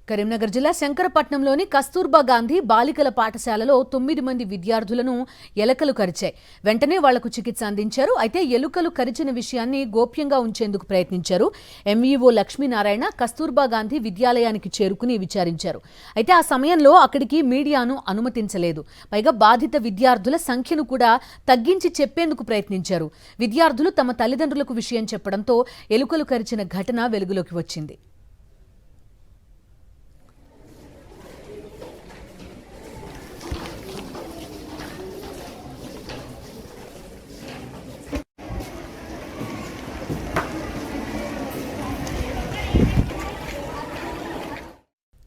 కరీంనగర్ జిల్లా శంకరపట్నంలోని కస్తూర్బా గాంధీ బాలికల పాఠశాలలో 9 మంది విద్యార్థులను ఎలుకలు కరిచాయి. వెంటనే వాళ్లకు చికిత్స అందించారు. అయితే ఎలుకలు కరిచిన విషయాన్ని గోప్యంగా ఉంచేందుకు ప్రయత్నించారు. ఎంఈఓ లక్ష్మీనారాయణ కస్తూర్బా గాంధీ విద్యాలయానికి చేరుకుని విచారించారు. అయితే ఆ సమయంలో అక్కడికి మీడియాను అనుమతించలేదు. పైగా బాధిత విద్యార్థుల సంఖ్యను కూడా తగ్గించి చెప్పేందుకు ప్రయత్నించారు. విద్యార్థులు తమ తల్లిదండ్రులకు విషయం చెప్పడంతో ఎలుకలు కరిచిన ఘటన వెలుగులోకి వచ్చింది.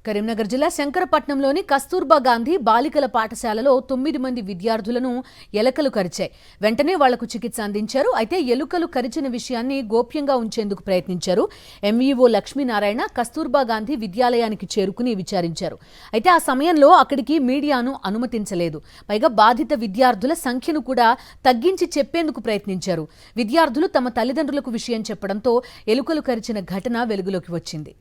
కరీంనగర్ జిల్లా శంకరపట్నంలోని కస్తూర్బా గాంధీ బాలికల పాఠశాలలో 9 మంది విద్యార్థులను ఎలుకలు కరిచాయి. వెంటనే వాళ్లకు చికిత్స అందించారు. అయితే ఎలుకలు కరిచిన విషయాన్ని గోప్యంగా ఉంచేందుకు ప్రయత్నించారు. ఎంఈఓ లక్ష్మీనారాయణ కస్తూర్బా గాంధీ విద్యాలయానికి చేరుకుని విచారించారు. అయితే ఆ సమయంలో అక్కడికి మీడియాను అనుమతించలేదు. పైగా బాధిత విద్యార్థుల సంఖ్యను కూడా తగ్గించి చెప్పేందుకు ప్రయత్నించారు. విద్యార్థులు తమ తల్లిదండ్రులకు విషయం చెప్పడంతో ఎలుకలు కరిచిన ఘటన వెలుగులోకి వచ్చింది.